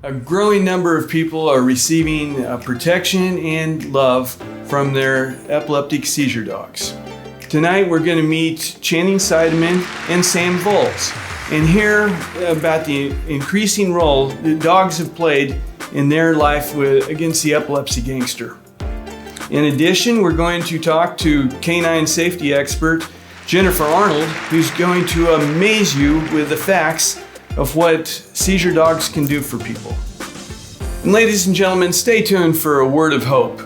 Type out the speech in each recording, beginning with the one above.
A growing number of people are receiving protection and love from their epileptic seizure dogs. Tonight we're going to meet Channing Seidemann and Sam Voles and hear about the increasing role that dogs have played in their life against the epilepsy gangster. In addition, we're going to talk to canine safety expert Jennifer Arnold, who's going to amaze you with the facts of what seizure dogs can do for people. And ladies and gentlemen, stay tuned for a word of hope.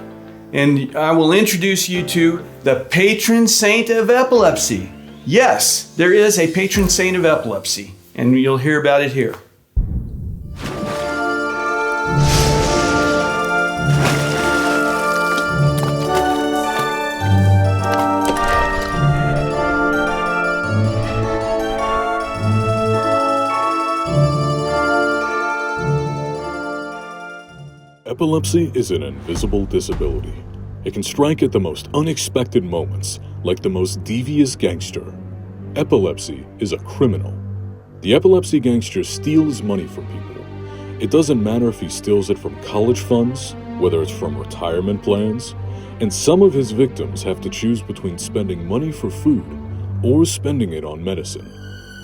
And I will introduce you to the Patron Saint of Epilepsy. Yes, there is a Patron Saint of Epilepsy, and you'll hear about it here. Epilepsy is an invisible disability. It can strike at the most unexpected moments, like the most devious gangster. Epilepsy is a criminal. The epilepsy gangster steals money from people. It doesn't matter if he steals it from college funds, whether it's from retirement plans, and some of his victims have to choose between spending money for food or spending it on medicine.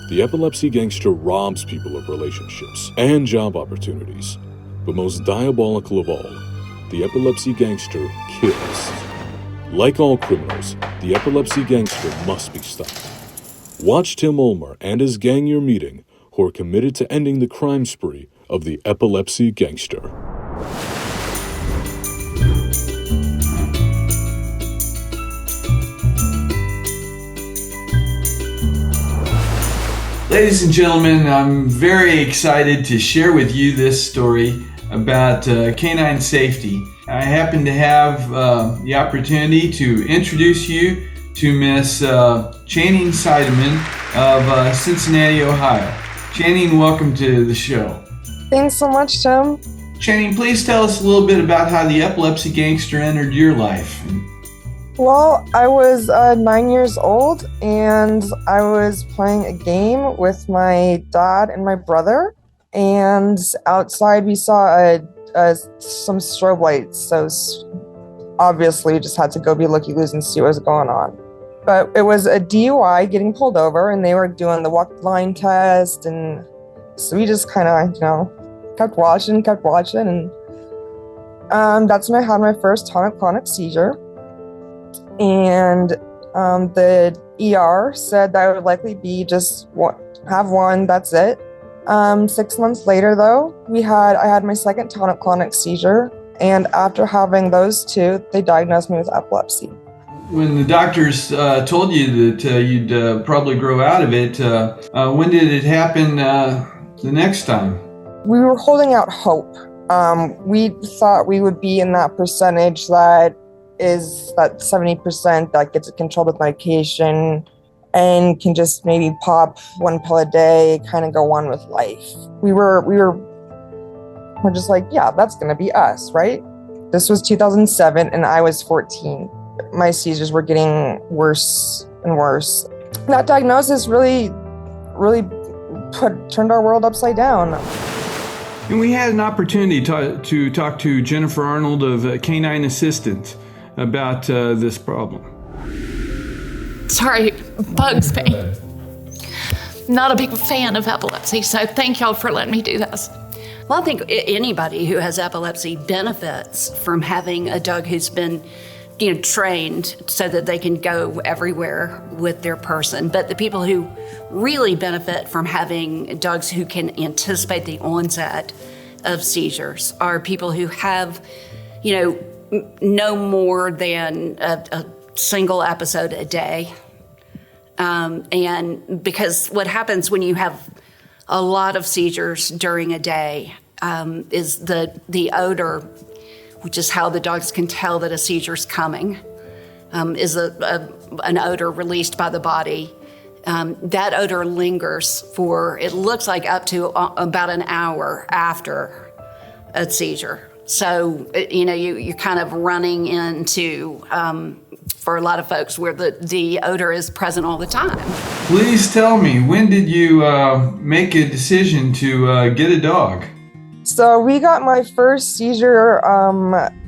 The epilepsy gangster robs people of relationships and job opportunities. But most diabolical of all, the epilepsy gangster kills. Like all criminals, the epilepsy gangster must be stopped. Watch Tim Ulmer and his gang you're meeting, who are committed to ending the crime spree of the epilepsy gangster. Ladies and gentlemen, I'm very excited to share with you this story about canine safety. I happen to have the opportunity to introduce you to Miss Channing Seidemann of Cincinnati, Ohio. Channing, welcome to the show. Thanks so much, Tim. Channing, please tell us a little bit about how the epilepsy gangster entered your life. Well, I was 9 years old and I was playing a game with my dad and my brother. And outside we saw some strobe lights, so obviously just had to go be looky-loos and see what was going on. But it was a DUI getting pulled over, and they were doing the walk line test, and so we just kind of, kept watching, and that's when I had my first tonic-clonic seizure. And the ER said that I would likely be have one, that's it. 6 months later, though, I had my second tonic-clonic seizure, and after having those two, they diagnosed me with epilepsy. When the doctors told you that you'd probably grow out of it, when did it happen the next time? We were holding out hope. We thought we would be in that percentage that is that 70% that gets it controlled with medication and can just maybe pop one pill a day, kind of go on with life. We're just like, yeah, that's gonna be us, right? This was 2007 and I was 14. My seizures were getting worse and worse. That diagnosis really turned our world upside down. And we had an opportunity to talk to Jennifer Arnold of Canine Assistant about this problem. Sorry, bugs me. Not a big fan of epilepsy, so thank y'all for letting me do this. Well, I think anybody who has epilepsy benefits from having a dog who's been, trained so that they can go everywhere with their person. But the people who really benefit from having dogs who can anticipate the onset of seizures are people who have, no more than a single episode a day. And because what happens when you have a lot of seizures during a day is the odor, which is how the dogs can tell that a seizure's coming, is an odor released by the body. That odor lingers for, it looks like up to about an hour after a seizure. So, you're kind of running into, for a lot of folks, where the odor is present all the time. Please tell me, when did you make a decision to get a dog? So we got my first seizure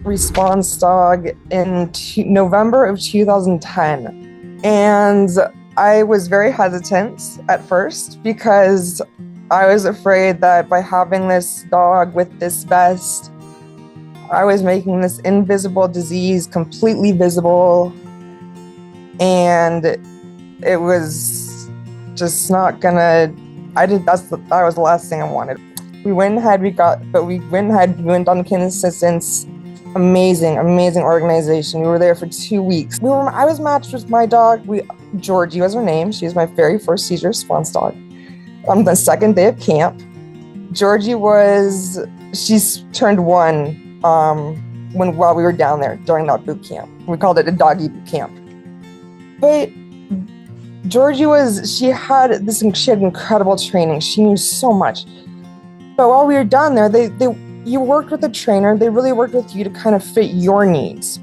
response dog in November of 2010. And I was very hesitant at first because I was afraid that by having this dog with this vest, I was making this invisible disease completely visible. And it was just not gonna, that was the last thing I wanted. We went ahead, we went on Canine Assistance. Amazing organization. We were there for 2 weeks. I was matched with my dog. Georgie was her name. She was my very first seizure response dog. On the second day of camp, she's turned 1 while we were down there during that boot camp. We called it a doggy boot camp. But Georgie she had incredible training. She knew so much. But while we were down there, you worked with a trainer. They really worked with you to kind of fit your needs.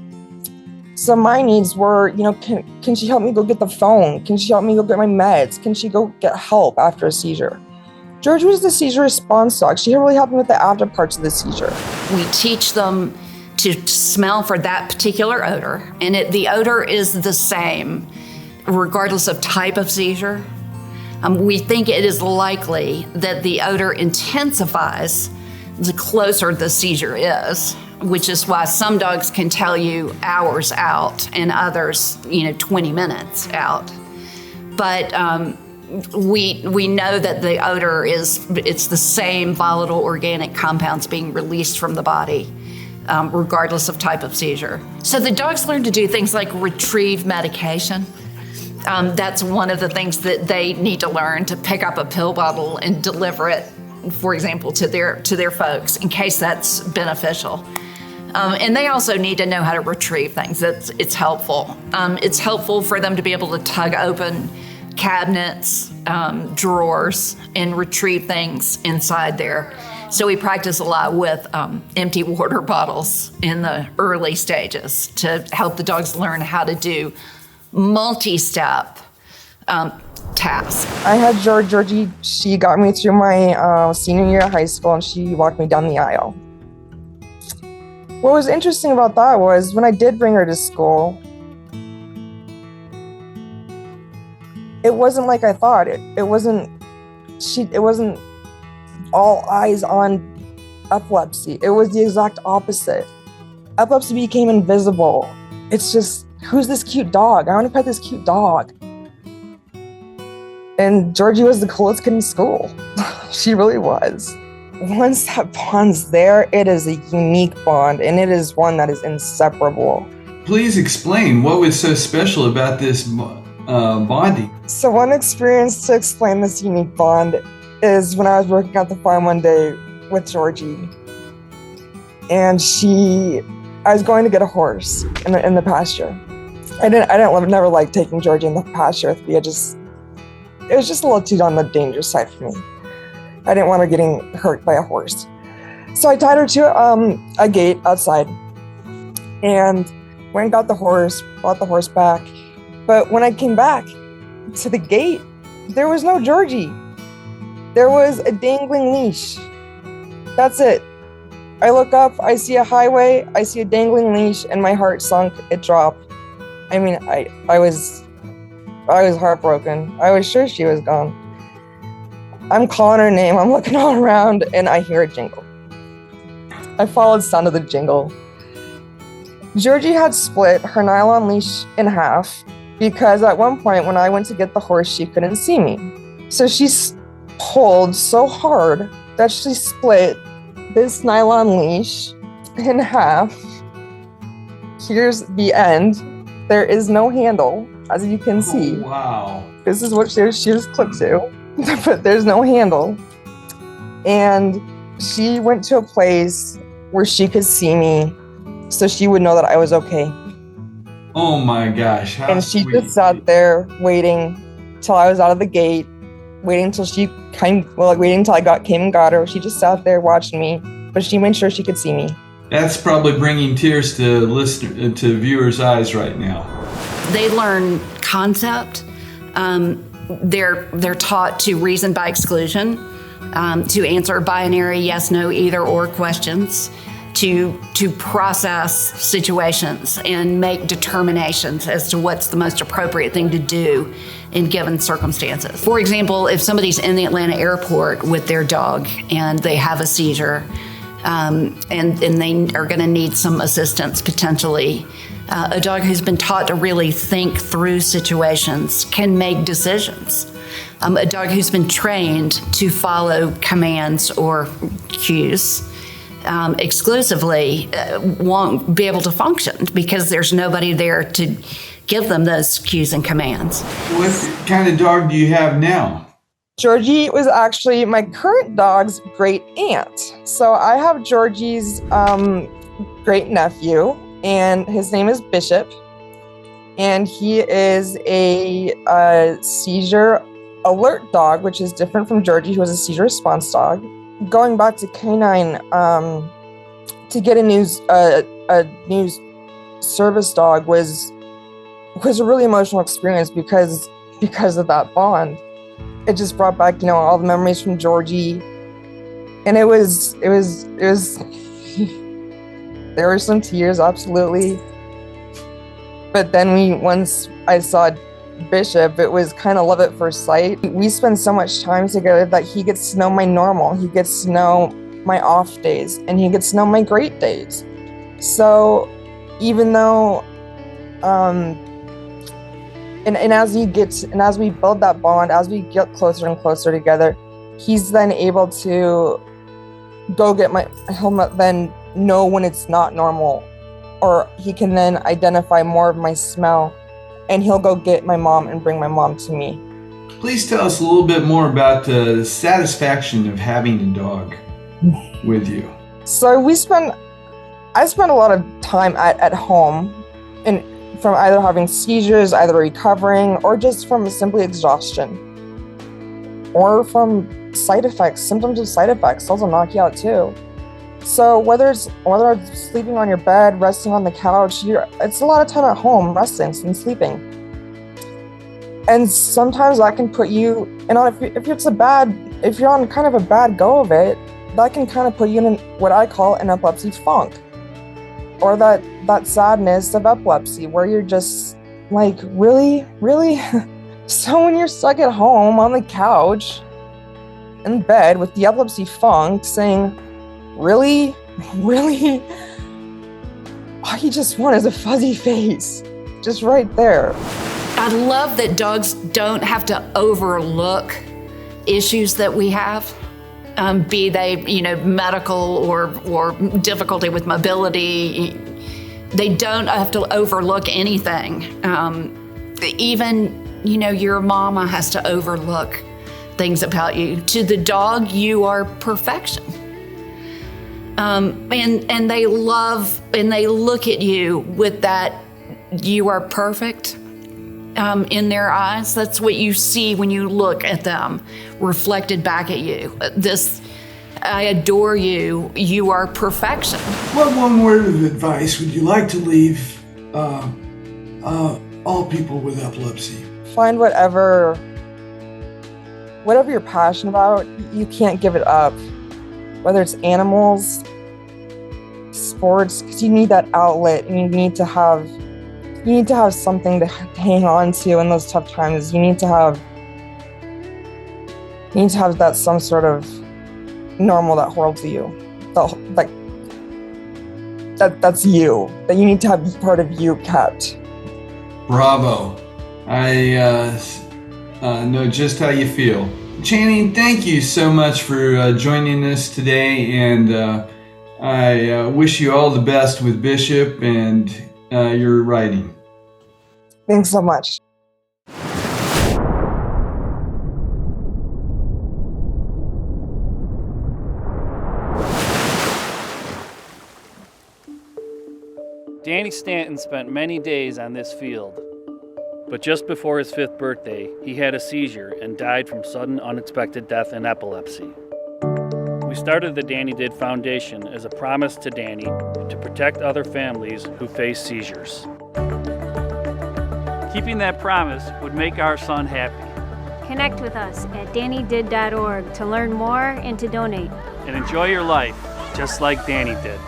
So my needs were, can she help me go get the phone? Can she help me go get my meds? Can she go get help after a seizure? Georgie was the seizure response dog. She really helped me with the after parts of the seizure. We teach them to smell for that particular odor, and the odor is the same regardless of type of seizure. We think it is likely that the odor intensifies the closer the seizure is, which is why some dogs can tell you hours out and others, 20 minutes out. But we know that the odor it's the same volatile organic compounds being released from the body, regardless of type of seizure. So the dogs learn to do things like retrieve medication. That's one of the things that they need to learn, to pick up a pill bottle and deliver it, for example, to their folks in case that's beneficial. And they also need to know how to retrieve things. It's helpful. It's helpful for them to be able to tug open cabinets, drawers, and retrieve things inside there. So we practice a lot with empty water bottles in the early stages to help the dogs learn how to do multi-step tasks. I had Georgie. She got me through my senior year of high school, and she walked me down the aisle. What was interesting about that was when I did bring her to school, it wasn't like I thought. It wasn't all eyes on epilepsy. It was the exact opposite. Epilepsy became invisible. It's just, who's this cute dog? I want to pet this cute dog. And Georgie was the coolest kid in school. She really was. Once that bond's there, it is a unique bond, and it is one that is inseparable. Please explain what was so special about this bonding. So one experience to explain this unique bond is when I was working at the farm one day with Georgie, and I was going to get a horse in the pasture. I never liked taking Georgie in the pasture with me. It was just a little too on the dangerous side for me. I didn't want her getting hurt by a horse. So I tied her to a gate outside and went and got the horse, brought the horse back. But when I came back to the gate, there was no Georgie. There was a dangling leash. That's it. I look up, I see a highway, I see a dangling leash, and my heart sunk, it dropped. I mean, I was heartbroken. I was sure she was gone. I'm calling her name, I'm looking all around, and I hear a jingle. I followed the sound of the jingle. Georgie had split her nylon leash in half because at one point when I went to get the horse, she couldn't see me. So she pulled so hard that she split this nylon leash in half. Here's the end. There is no handle, as you can see. Oh, wow. This is what she was clipped to, but there's no handle. And she went to a place where she could see me so she would know that I was okay. Oh my gosh. How and she sweet. just sat there waiting till I was out of the gate, waiting till she waiting till I came and got her. She just sat there watching me, but she made sure she could see me. That's probably bringing tears to viewers' eyes right now. They learn concept. They're taught to reason by exclusion. to answer binary yes, no, either or questions, to process situations and make determinations as to what's the most appropriate thing to do in given circumstances. For example, if somebody's in the Atlanta airport with their dog and they have a seizure, and they are going to need some assistance potentially, a dog who's been taught to really think through situations can make decisions. A dog who's been trained to follow commands or cues exclusively won't be able to function because there's nobody there to give them those cues and commands. What kind of dog do you have now? Georgie was actually my current dog's great aunt. So I have Georgie's great nephew, and his name is Bishop. And he is a seizure alert dog, which is different from Georgie, who is a seizure response dog. Going back to canine, to get a new service dog was a really emotional experience because of that bond. It just brought back, all the memories from Georgie, and it was there were some tears, absolutely. But then once I saw Bishop, it was kind of love at first sight. We spend so much time together that he gets to know my normal, he gets to know my off days, and he gets to know my great days. So even though, and as we build that bond, as we get closer and closer together, he's then able to he'll then know when it's not normal, or he can then identify more of my smell, and he'll go get my mom and bring my mom to me. Please tell us a little bit more about the satisfaction of having a dog with you. So I spend a lot of time at home, and from either having seizures, either recovering, or just from simply exhaustion, or from symptoms of side effects. Those will knock you out too. So whether it's sleeping on your bed, resting on the couch, it's a lot of time at home, resting and sleeping. And sometimes that can put you, if you're on kind of a bad go of it, that can kind of put you in what I call an epilepsy funk, or that sadness of epilepsy, where you're just like, really? So when you're stuck at home on the couch, in bed with the epilepsy funk, saying, really? All you just want is a fuzzy face, just right there. I love that dogs don't have to overlook issues that we have, be they, medical or difficulty with mobility. They don't have to overlook anything. Even, your mama has to overlook things about you. To the dog, you are perfection. And they love and they look at you with that you are perfect in their eyes. That's what you see when you look at them reflected back at you. I adore you. You are perfection. What one word of advice would you like to leave all people with epilepsy? Find whatever you're passionate about. You can't give it up. Whether it's animals, sports, because you need that outlet, and you need to have something to hang on to in those tough times. You need to have that some sort of normal that holds you, that's you. That you need to have part of you kept. Bravo! I know just how you feel. Channing, thank you so much for joining us today, and I wish you all the best with Bishop and your writing. Thanks so much. Danny Stanton spent many days on this field. But just before his 5th birthday, he had a seizure and died from sudden unexpected death in epilepsy. We started the Danny Did Foundation as a promise to Danny to protect other families who face seizures. Keeping that promise would make our son happy. Connect with us at DannyDid.org to learn more and to donate. And enjoy your life, just like Danny did.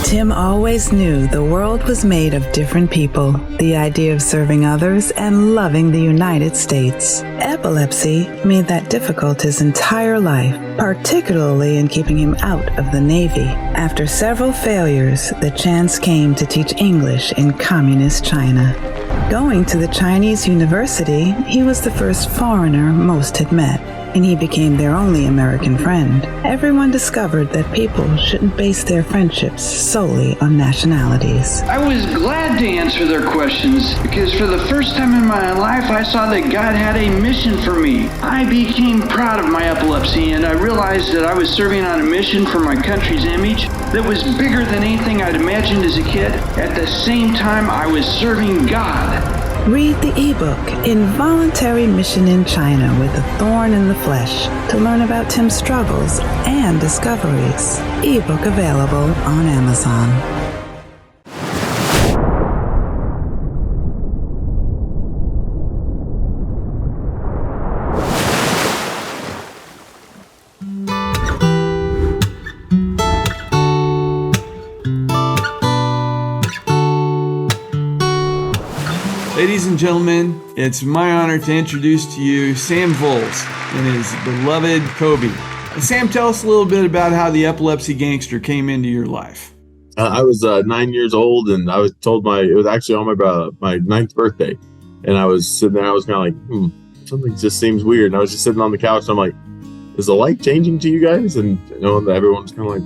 Tim always knew the world was made of different people, the idea of serving others, and loving the United States. Epilepsy made that difficult his entire life, particularly in keeping him out of the Navy. After several failures, the chance came to teach English in communist China. Going to the Chinese university, he was the first foreigner most had met, and he became their only American friend. Everyone discovered that people shouldn't base their friendships solely on nationalities. I was glad to answer their questions because for the first time in my life, I saw that God had a mission for me. I became proud of my epilepsy, and I realized that I was serving on a mission for my country's image that was bigger than anything I'd imagined as a kid. At the same time, I was serving God. Read the ebook, Involuntary Mission in China with a Thorn in the Flesh, to learn about Tim's struggles and discoveries. Ebook available on Amazon. Ladies and gentlemen, it's my honor to introduce to you Sam Voles and his beloved Kobe. Sam, tell us a little bit about how the Epilepsy Gangster came into your life. I was 9 years old, and I was told it was actually on my 9th birthday, and I was sitting there. I was kind of like, something just seems weird. And I was just sitting on the couch, and I'm like, is the light changing to you guys? And everyone's kind of like,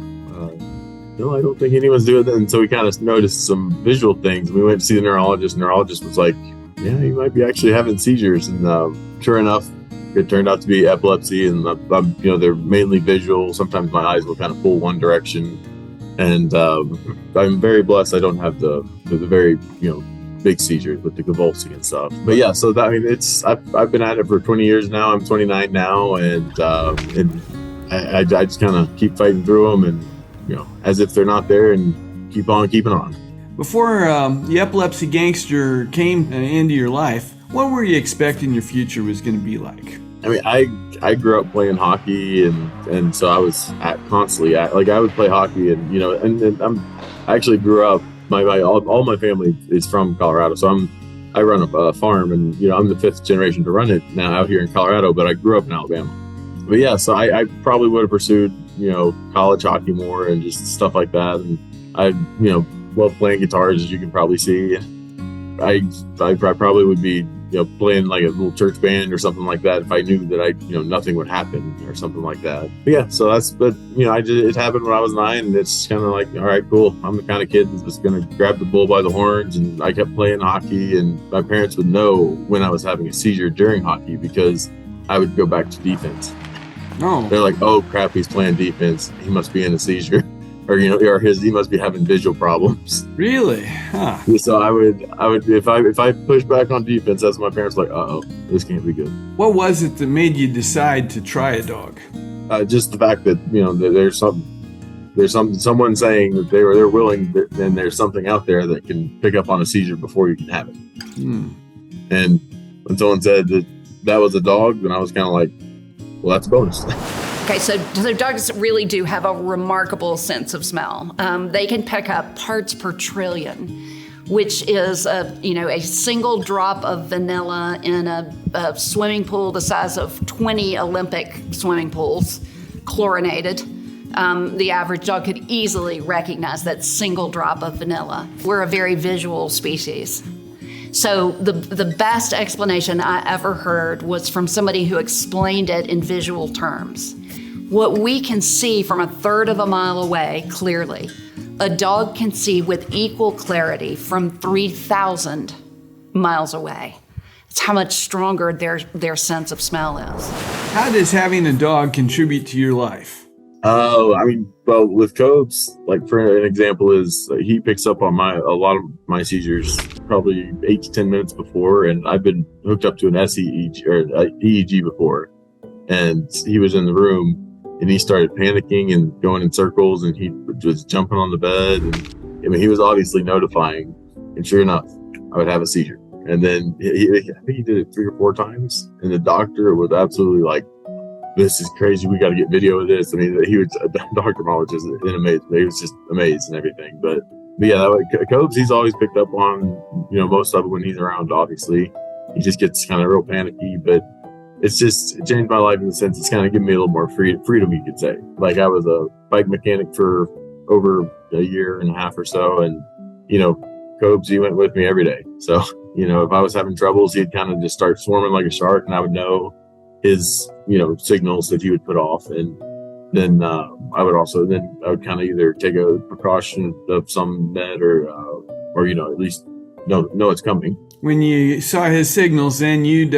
no, I don't think anyone's doing that. And so we kind of noticed some visual things. We went to see the neurologist. Neurologist was like, yeah, you might be actually having seizures. And sure enough, it turned out to be epilepsy. And they're mainly visual. Sometimes my eyes will kind of pull one direction. And I'm very blessed. I don't have the very big seizures with the convulsing and stuff. But yeah, so I've been at it for 20 years now. I'm 29 now, and I just kind of keep fighting through them and. As if they're not there, and keep on keeping on. Before the Epilepsy Gangster came into your life, what were you expecting your future was going to be like? I mean, I grew up playing hockey, and so I was constantly I would play hockey, and I actually grew up. All my family is from Colorado, so I run a farm, and I'm the 5th generation to run it now out here in Colorado, but I grew up in Alabama. But yeah, so I probably would have pursued college hockey more and just stuff like that. And I love playing guitars, as you can probably see. I probably would be playing like a little church band or something like that if I knew that nothing would happen or something like that. But yeah, so it happened when I was 9, and it's kind of like, all right, cool. I'm the kind of kid that's just gonna grab the bull by the horns, and I kept playing hockey, and my parents would know when I was having a seizure during hockey because I would go back to defense. Oh. They're like, oh crap, he's playing defense. He must be in a seizure, or he must be having visual problems. Really? Huh. So I would if I push back on defense, that's when my parents were like, uh-oh, this can't be good. What was it that made you decide to try a dog? Just the fact that there's someone saying that they're willing, and there's something out there that can pick up on a seizure before you can have it. And when someone said that was a dog, then I was kind of like, well, that's a bonus. Okay, so dogs really do have a remarkable sense of smell. They can pick up parts per trillion, which is a single drop of vanilla in a swimming pool the size of 20 Olympic swimming pools, chlorinated. The average dog could easily recognize that single drop of vanilla. We're a very visual species. So the best explanation I ever heard was from somebody who explained it in visual terms. What we can see from 1/3 of a mile away clearly, a dog can see with equal clarity from 3,000 miles away. It's how much stronger their sense of smell is. How does having a dog contribute to your life? Well, with Cobes, like for an example, is he picks up on a lot of my seizures probably 8 to 10 minutes before, and I've been hooked up to an SEEG or EEG before, and he was in the room and he started panicking and going in circles, and he was jumping on the bed, and he was obviously notifying, and sure enough, I would have a seizure. And then I think he did it 3 or 4 times. And the doctor was absolutely like, this is crazy. We got to get video of this. I mean, Dr. Mom was just amazed. He was just amazed and everything. But yeah, Cobes, he's always picked up on, most of it when he's around, obviously. He just gets kind of real panicky, but it changed my life in the sense it's kind of given me a little more freedom, you could say. Like, I was a bike mechanic for over a year and a half or so. And, Cobes, he went with me every day. So, if I was having troubles, he'd kind of just start swarming like a shark, and I would know his, signals that he would put off. And then I would kind of either take a precaution of some med or at least know it's coming. When you saw his signals, then you'd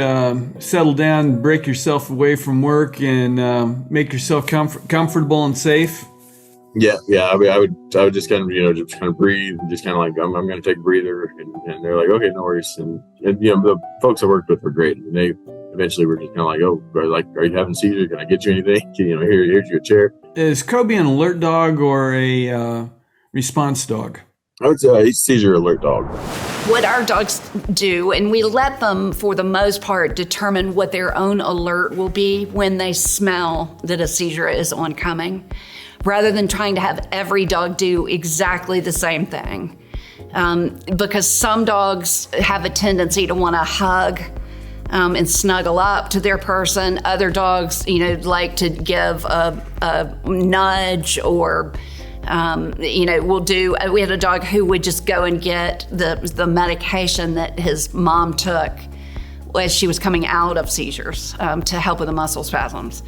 settle down, break yourself away from work, and make yourself comfortable and safe. Yeah. I mean, I would just kind of breathe, and just kind of like, I'm going to take a breather, and they're like, okay, no worries. And the folks I worked with were great. And they eventually were just kind of like, oh, are you having seizures? Can I get you anything? Here's your chair. Is Kobe an alert dog or a response dog? I would say he's a seizure alert dog. What our dogs do, and we let them, for the most part, determine what their own alert will be when they smell that a seizure is oncoming, rather than trying to have every dog do exactly the same thing. Because some dogs have a tendency to want to hug and snuggle up to their person. Other dogs, like to give a nudge, or we had a dog who would just go and get the medication that his mom took as she was coming out of seizures to help with the muscle spasms.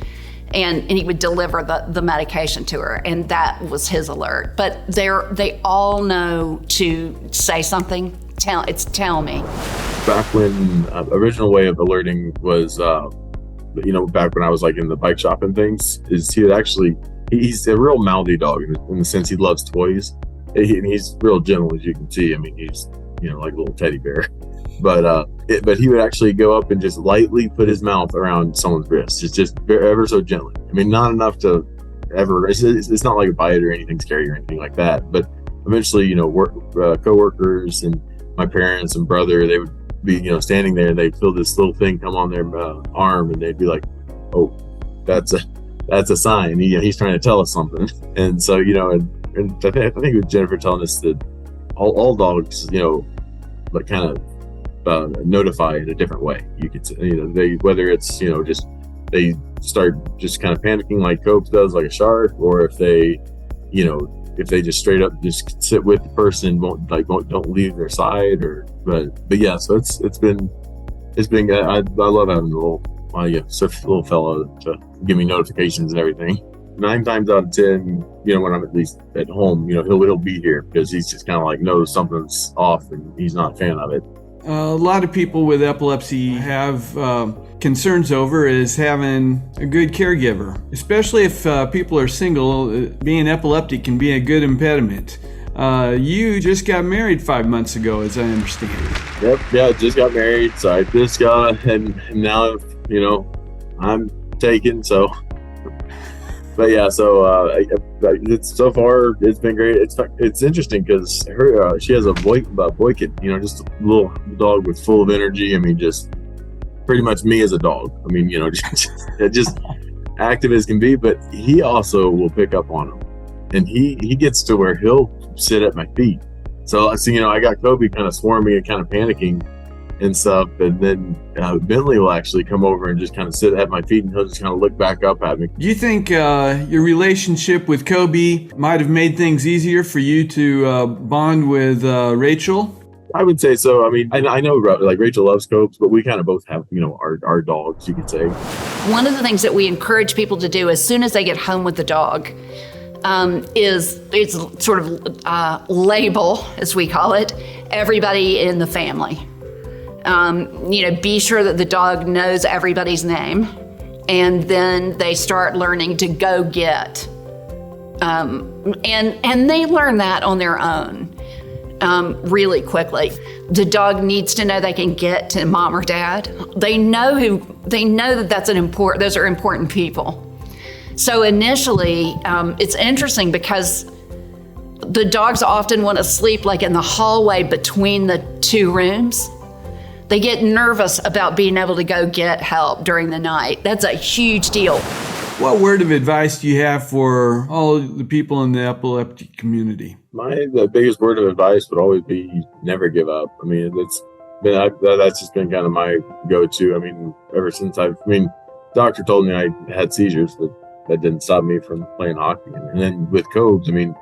And he would deliver the medication to her, and that was his alert. But they all know to say something. Tell me. Back when original way of alerting was, back when I was like in the bike shop and things, is he would actually, he's a real mouthy dog in the sense he loves toys. He's real gentle, as you can see. I mean, he's, like a little teddy bear. But he would actually go up and just lightly put his mouth around someone's wrist. It's just ever so gently. I mean, not enough to ever, it's not like a bite or anything scary or anything like that. But eventually, coworkers and my parents and brother, they would be, standing there, and they'd feel this little thing come on their arm, and they'd be like, oh, that's a sign. He's trying to tell us something. And so, and I think it was Jennifer telling us that all dogs, like kind of notify in a different way. You could say, they, whether it's, just they start just kind of panicking like Copes does, like a shark, or if they, if they just straight up just sit with the person, don't leave their side, but yeah. So it's been I love having little fellow to give me notifications and everything. 9 times out of 10, when I'm at least at home, he'll be here because he's just kind of like knows something's off and he's not a fan of it. A lot of people with epilepsy have concerns over is having a good caregiver, especially if people are single. Being epileptic can be a good impediment. You just got married 5 months ago, as I understand. Yep, yeah, just got married. So I just got, and now, I'm taken. So, but yeah, so it's so far it's been great. It's interesting because she has a boy kid, just a little dog with full of energy. I mean, just pretty much me as a dog. I mean, just active as can be. But he also will pick up on him, and he gets to where he'll sit at my feet. So I got Kobe kind of swarming and kind of panicking and stuff, and then Bentley will actually come over and just kind of sit at my feet, and he'll just kind of look back up at me. Do you think your relationship with Kobe might have made things easier for you to bond with Rachel? I would say so. I mean, I know like Rachel loves Copes, but we kind of both have, our dogs, you could say. One of the things that we encourage people to do as soon as they get home with the dog is sort of label, as we call it, everybody in the family. Be sure that the dog knows everybody's name, and then they start learning to go get. And they learn that on their own really quickly. The dog needs to know they can get to mom or dad. They know that those are important people. So initially, it's interesting because the dogs often want to sleep like in the hallway between the 2 rooms. They get nervous about being able to go get help during the night. That's a huge deal. What word of advice do you have for all the people in the epileptic community? The biggest word of advice would always be never give up. I mean, that's just been kind of my go-to. I mean, ever since doctor told me I had seizures, but that didn't stop me from playing hockey. And then with Cobes, I mean,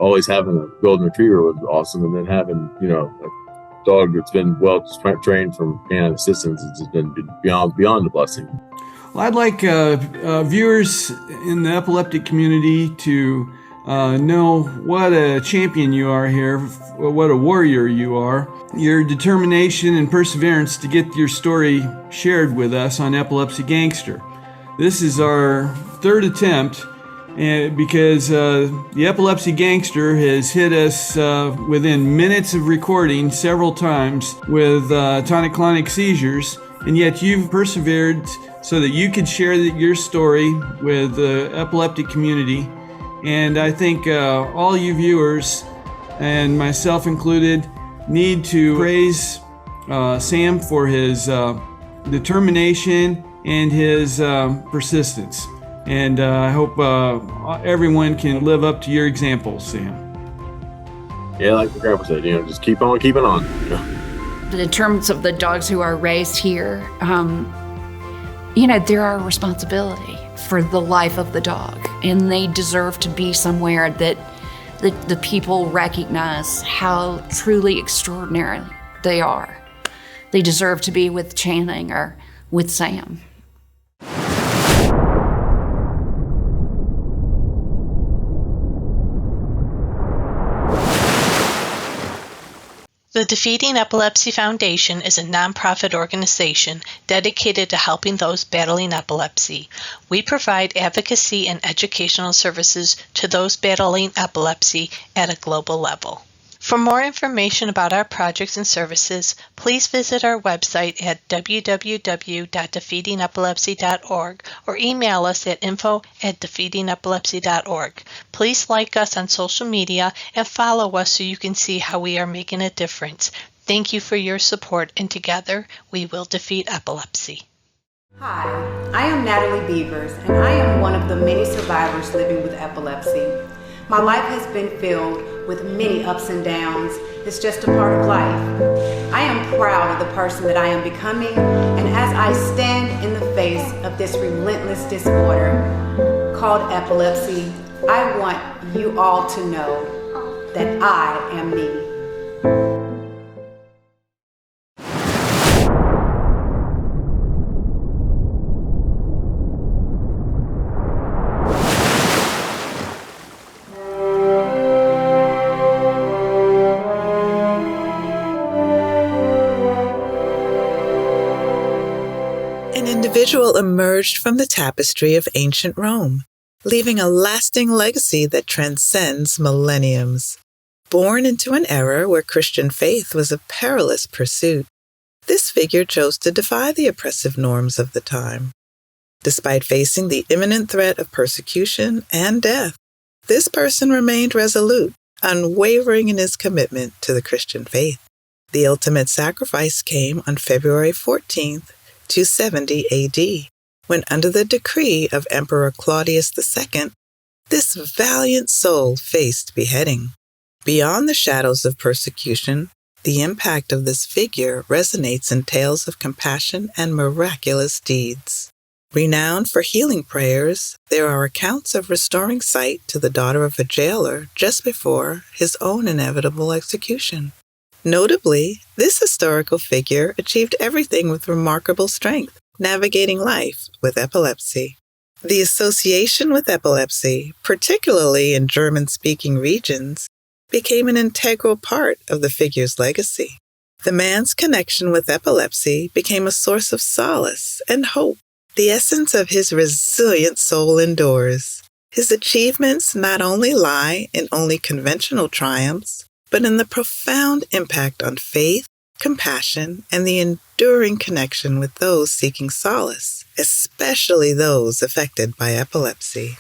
always having a golden retriever was awesome. And then having, a dog that's been well trained from canine assistance has just been beyond a blessing. Well, I'd like viewers in the epileptic community to know what a champion you are here, what a warrior you are. Your determination and perseverance to get your story shared with us on Epilepsy Gangster. This is our third attempt because the Epilepsy Gangster has hit us within minutes of recording several times with tonic-clonic seizures, and yet you've persevered so that you could share your story with the epileptic community. And I think all you viewers, and myself included, need to praise Sam for his determination and his persistence. And I hope everyone can live up to your example, Sam. Yeah, like the grandpa said, just keep on keeping on. In terms of the dogs who are raised here, they're our responsibility for the life of the dog, and they deserve to be somewhere that the people recognize how truly extraordinary they are. They deserve to be with Channing or with Sam. The Defeating Epilepsy Foundation is a nonprofit organization dedicated to helping those battling epilepsy. We provide advocacy and educational services to those battling epilepsy at a global level. For more information about our projects and services, please visit our website at www.defeatingepilepsy.org or email us at info@defeatingepilepsy.org. Please like us on social media and follow us so you can see how we are making a difference. Thank you for your support, and together we will defeat epilepsy. Hi, I am Natalie Beavers, and I am one of the many survivors living with epilepsy. My life has been filled with many ups and downs. It's just a part of life. I am proud of the person that I am becoming, and as I stand in the face of this relentless disorder called epilepsy, I want you all to know that I am me. An individual emerged from the tapestry of ancient Rome, leaving a lasting legacy that transcends millenniums. Born into an era where Christian faith was a perilous pursuit, this figure chose to defy the oppressive norms of the time. Despite facing the imminent threat of persecution and death, this person remained resolute, unwavering in his commitment to the Christian faith. The ultimate sacrifice came on February 14th, 270 AD, when under the decree of Emperor Claudius II, this valiant soul faced beheading. Beyond the shadows of persecution, the impact of this figure resonates in tales of compassion and miraculous deeds. Renowned for healing prayers, there are accounts of restoring sight to the daughter of a jailer just before his own inevitable execution. Notably, this historical figure achieved everything with remarkable strength, navigating life with epilepsy. The association with epilepsy, particularly in German-speaking regions, became an integral part of the figure's legacy. The man's connection with epilepsy became a source of solace and hope. The essence of his resilient soul endures. His achievements not only lie in only conventional triumphs, but in the profound impact on faith, compassion, and the enduring connection with those seeking solace, especially those affected by epilepsy.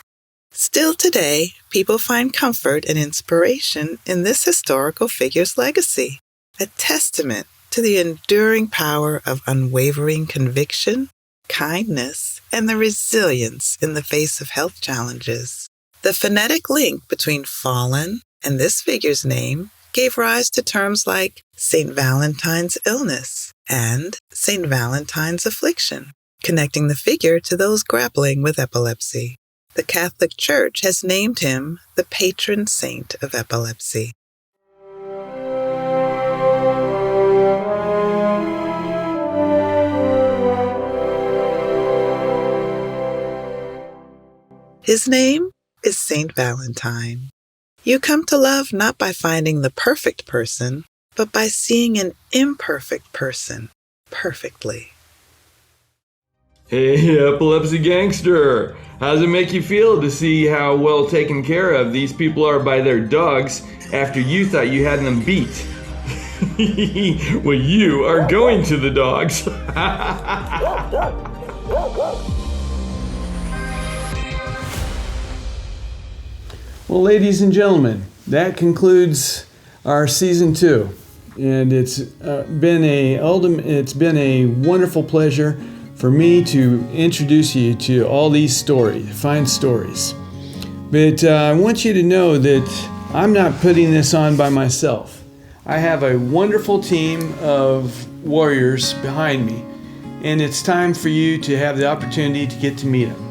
Still today, people find comfort and inspiration in this historical figure's legacy, a testament to the enduring power of unwavering conviction, kindness, and the resilience in the face of health challenges. The phonetic link between fallen and this figure's name gave rise to terms like St. Valentine's illness and St. Valentine's affliction, connecting the figure to those grappling with epilepsy. The Catholic Church has named him the Patron Saint of Epilepsy. His name is Saint Valentine. You come to love not by finding the perfect person, but by seeing an imperfect person perfectly. Hey, Epilepsy Gangster! How does it make you feel to see how well taken care of these people are by their dogs after you thought you had them beat? Well, you are going to the dogs. Well, ladies and gentlemen, that concludes our season 2, and it's been a wonderful pleasure for me to introduce you to all these fine stories. But I want you to know that I'm not putting this on by myself. I have a wonderful team of warriors behind me, and it's time for you to have the opportunity to get to meet them.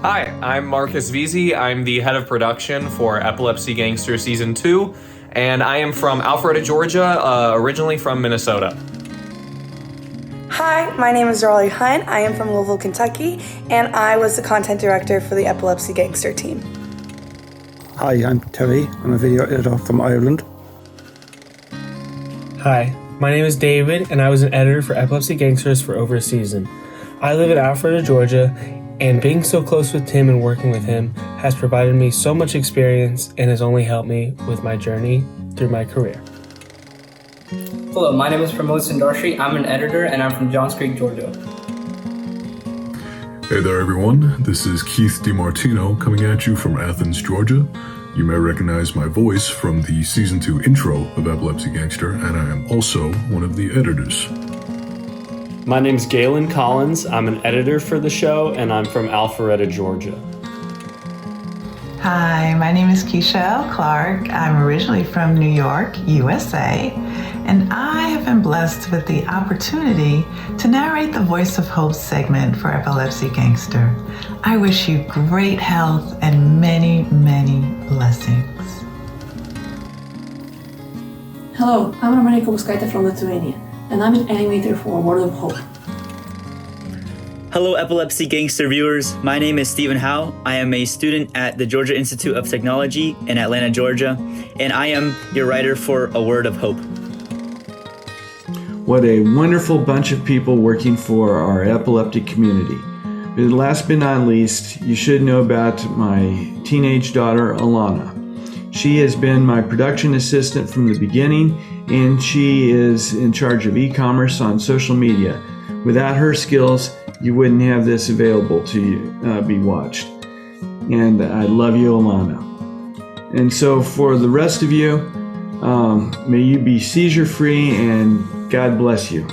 Hi, I'm Marcus Veazey. I'm the head of production for Epilepsy Gangster Season 2, and I am from Alpharetta, Georgia, originally from Minnesota. Hi, my name is Raleigh Hunt. I am from Louisville, Kentucky, and I was the content director for the Epilepsy Gangster team. Hi, I'm Terry. I'm a video editor from Ireland. Hi, my name is David, and I was an editor for Epilepsy Gangsters for over a season. I live in Alpharetta, Georgia, and being so close with Tim and working with him has provided me so much experience and has only helped me with my journey through my career. Hello, my name is Pramod Sundarshi. I'm an editor and I'm from Johns Creek, Georgia. Hey there, everyone. This is Keith DiMartino coming at you from Athens, Georgia. You may recognize my voice from the Season 2 intro of Epilepsy Gangster, and I am also one of the editors. My name's Galen Collins. I'm an editor for the show, and I'm from Alpharetta, Georgia. Hi, my name is Keisha L. Clark. I'm originally from New York, USA, and I have been blessed with the opportunity to narrate the Voice of Hope segment for Epilepsy Gangster. I wish you great health and many, many blessings. Hello, I'm Romanika Muskaita from Lithuania, and I'm an animator for World of Hope. Hello, Epilepsy Gangster viewers. My name is Stephen Howe. I am a student at the Georgia Institute of Technology in Atlanta, Georgia, and I am your writer for A Word of Hope. What a wonderful bunch of people working for our epileptic community. But last but not least, you should know about my teenage daughter, Alana. She has been my production assistant from the beginning, and she is in charge of e-commerce on social media. Without her skills, you wouldn't have this available to be watched. And I love you, Alana. And so for the rest of you, may you be seizure-free and God bless you.